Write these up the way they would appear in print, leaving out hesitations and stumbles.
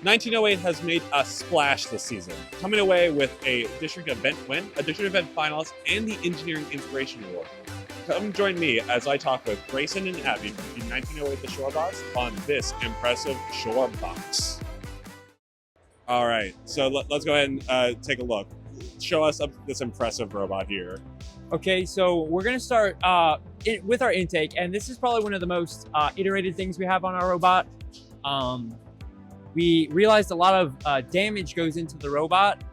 1908 has made a splash this season, coming away with a district event win, a district event finalist, and the Engineering Inspiration Award. Come join me as I talk with Grayson and Abby from the 1908 the Shorebots on this impressive Shorebox. All right, so let's go ahead and take a look. Show us this impressive robot here. Okay, so we're gonna start with our intake, and this is probably one of the most iterated things we have on our robot. We realized a lot of damage goes into the robot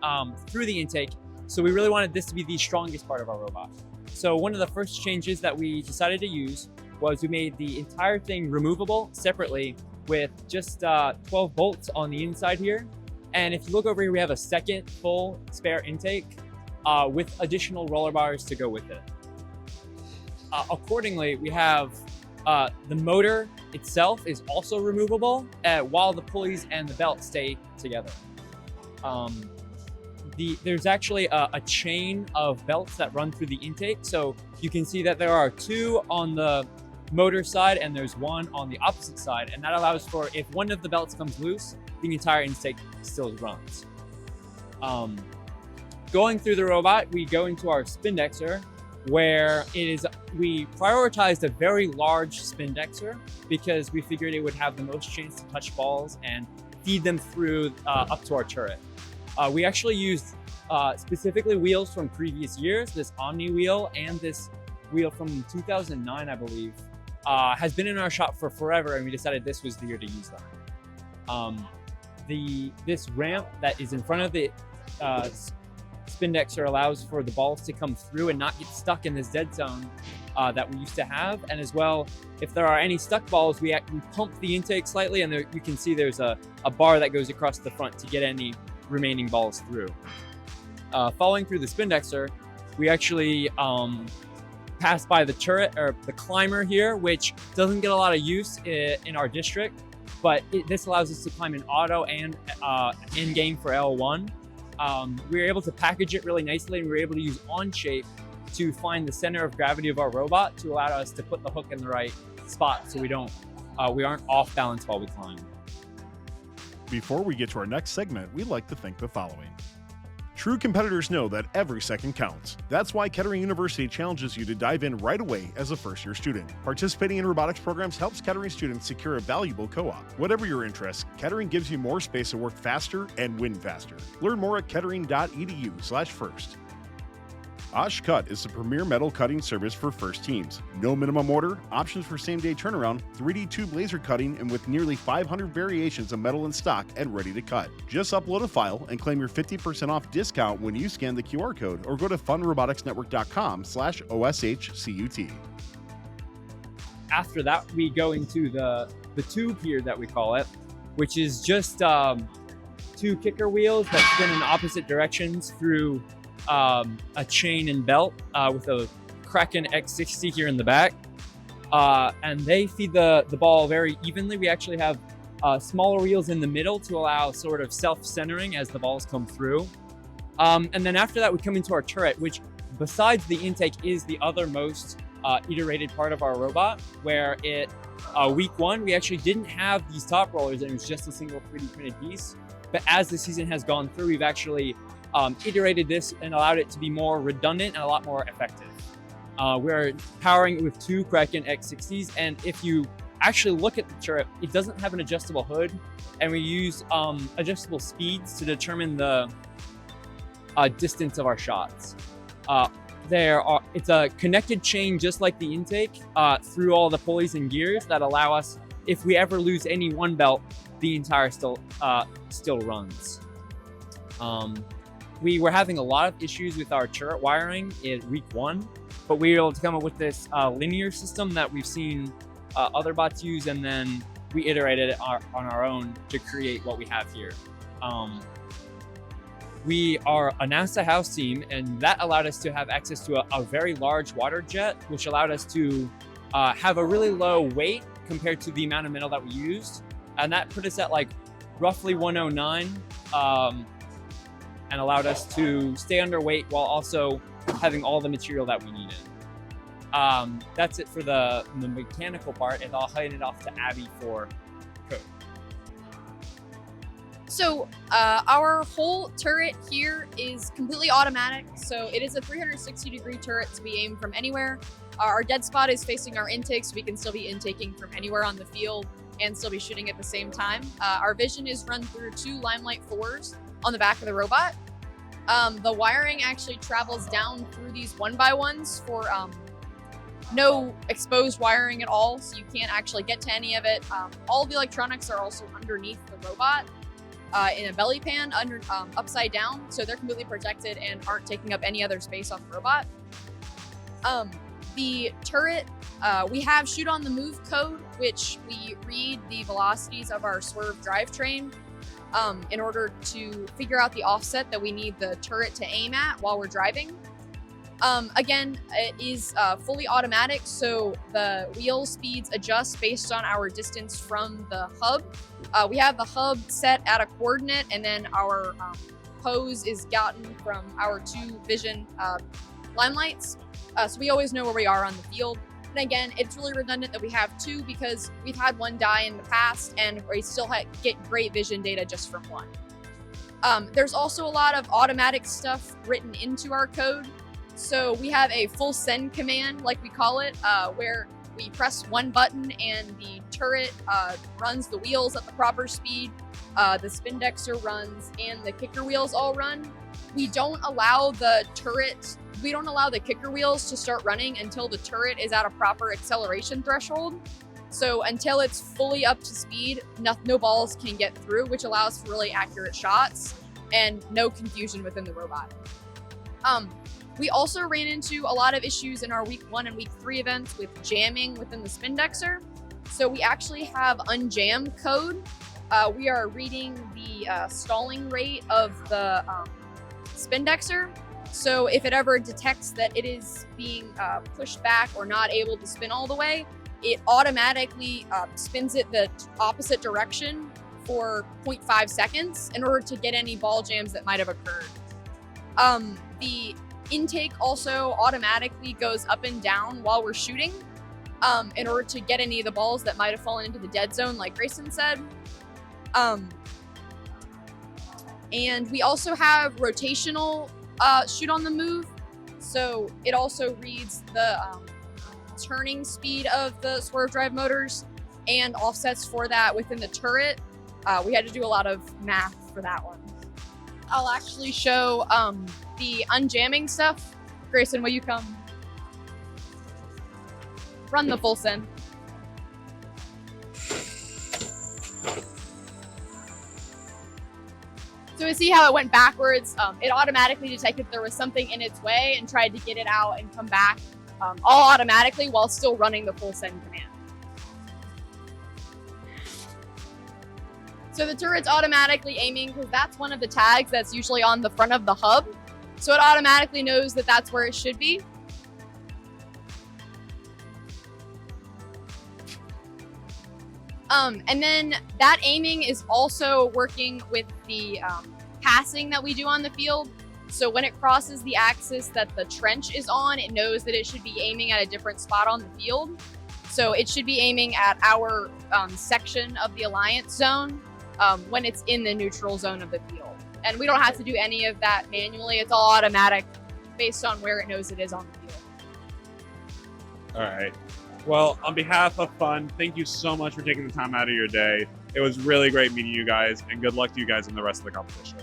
through the intake, so we really wanted this to be the strongest part of our robot. So one of the first changes that we decided to use was we made the entire thing removable separately with just 12 bolts on the inside here. And if you look over here, we have a second full spare intake with additional roller bars to go with it. Accordingly, we have the motor itself is also removable while the pulleys and the belt stay together. There's actually a chain of belts that run through the intake. So you can see that there are two on the motor side and there's one on the opposite side. And that allows for, if one of the belts comes loose, the entire intake still runs. Going through the robot, we go into our spindexer, where we prioritized a very large spindexer because we figured it would have the most chance to touch balls and feed them through up to our turret. We actually used specifically wheels from previous years. This Omni wheel and this wheel from 2009, I believe, has been in our shop for forever, and we decided this was the year to use them. This ramp that is in front of the spindexer allows for the balls to come through and not get stuck in this dead zone that we used to have. And as well, if there are any stuck balls, we pump the intake slightly, and you can see there's a bar that goes across the front to get any remaining balls through. Following through the spindexer, we actually pass by the turret, or the climber here, which doesn't get a lot of use in our district, but this allows us to climb in auto and in-game for L1. We were able to package it really nicely, and we were able to use on-shape to find the center of gravity of our robot to allow us to put the hook in the right spot so we aren't off balance while we climb. Before we get to our next segment, we'd like to thank the following. True competitors know that every second counts. That's why Kettering University challenges you to dive in right away as a first-year student. Participating in robotics programs helps Kettering students secure a valuable co-op. Whatever your interests, Kettering gives you more space to work faster and win faster. Learn more at kettering.edu/first. Oshcut is the premier metal cutting service for first teams. No minimum order, options for same-day turnaround, 3D tube laser cutting, and with nearly 500 variations of metal in stock and ready to cut. Just upload a file and claim your 50% off discount when you scan the QR code or go to funroboticsnetwork.com/OSHCUT. After that, we go into the tube here that we call it, which is just two kicker wheels that spin in opposite directions through a chain and belt with a Kraken X60 here in the back. And they feed the ball very evenly. We actually have smaller wheels in the middle to allow sort of self-centering as the balls come through. And then after that, we come into our turret, which besides the intake is the other most iterated part of our robot, where week one, we actually didn't have these top rollers and it was just a single 3D printed piece. But as the season has gone through, we've actually iterated this and allowed it to be more redundant and a lot more effective. We're powering it with two Kraken X60s, and if you actually look at the turret, it doesn't have an adjustable hood, and we use adjustable speeds to determine the distance of our shots. It's a connected chain just like the intake through all the pulleys and gears that allow us, if we ever lose any one belt, the entire still runs. We were having a lot of issues with our turret wiring in week one, but we were able to come up with this linear system that we've seen other bots use, and then we iterated it on our own to create what we have here. We are a NASA house team, and that allowed us to have access to a very large water jet, which allowed us to have a really low weight compared to the amount of metal that we used. And that put us at like roughly 109 and allowed us to stay underweight while also having all the material that we needed. That's it for the mechanical part, and I'll hand it off to Abby for code. So our whole turret here is completely automatic. So it is a 360-degree turret to be aimed from anywhere. Our dead spot is facing our intake, so we can still be intaking from anywhere on the field and still be shooting at the same time. Our vision is run through 2 Limelight 4s on the back of the robot. The wiring actually travels down through these 1x1s for no exposed wiring at all, so you can't actually get to any of it. All of the electronics are also underneath the robot in a belly pan, upside down, so they're completely protected and aren't taking up any other space on the robot. The turret, we have shoot on the move code, which we read the velocities of our swerve drivetrain in order to figure out the offset that we need the turret to aim at while we're driving. Again, it is fully automatic, so the wheel speeds adjust based on our distance from the hub. We have the hub set at a coordinate, and then our pose is gotten from our 2 vision limelights. So we always know where we are on the field. And again, it's really redundant that we have 2 because we've had 1 die in the past, and we still get great vision data just from 1. There's also a lot of automatic stuff written into our code. So we have a full send command, like we call it, where we press 1 button and the turret runs the wheels at the proper speed, the spindexer runs, and the kicker wheels all run. We don't allow the kicker wheels to start running until the turret is at a proper acceleration threshold. So until it's fully up to speed, no balls can get through, which allows for really accurate shots and no confusion within the robot. We also ran into a lot of issues in our week 1 and week 3 events with jamming within the spindexer. So we actually have unjam code. We are reading the stalling rate of the spindexer. So if it ever detects that it is being pushed back or not able to spin all the way, it automatically spins it the opposite direction for 0.5 seconds in order to get any ball jams that might have occurred. The intake also automatically goes up and down while we're shooting in order to get any of the balls that might have fallen into the dead zone, like Grayson said. And we also have rotational shoot on the move. So it also reads the turning speed of the swerve drive motors and offsets for that within the turret. We had to do a lot of math for that one. I'll actually show the unjamming stuff. Grayson, will you come? Run the full send. So we see how it went backwards. It automatically detected there was something in its way and tried to get it out and come back all automatically while still running the full send command. So the turret's automatically aiming because that's one of the tags that's usually on the front of the hub. So it automatically knows that that's where it should be. And then that aiming is also working with the passing that we do on the field. So when it crosses the axis that the trench is on, it knows that it should be aiming at a different spot on the field. So it should be aiming at our section of the alliance zone when it's in the neutral zone of the field. And we don't have to do any of that manually. It's all automatic based on where it knows it is on the field. All right. Well, on behalf of Fun, thank you so much for taking the time out of your day. It was really great meeting you guys, and good luck to you guys in the rest of the competition.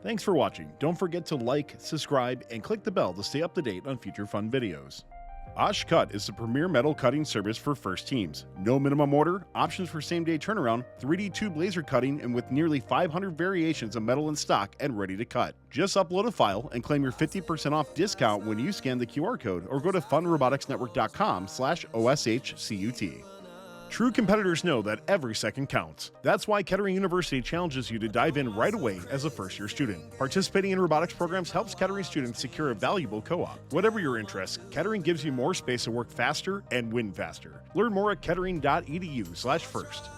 Thanks for watching. Don't forget to like, subscribe, and click the bell to stay up to date on future fun videos. Osh Cut is the premier metal cutting service for first teams. No minimum order, options for same-day turnaround, 3D tube laser cutting, and with nearly 500 variations of metal in stock and ready to cut. Just upload a file and claim your 50% off discount when you scan the QR code or go to funroboticsnetwork.com/OSHCUT. True competitors know that every second counts. That's why Kettering University challenges you to dive in right away as a first-year student. Participating in robotics programs helps Kettering students secure a valuable co-op. Whatever your interests, Kettering gives you more space to work faster and win faster. Learn more at kettering.edu/first.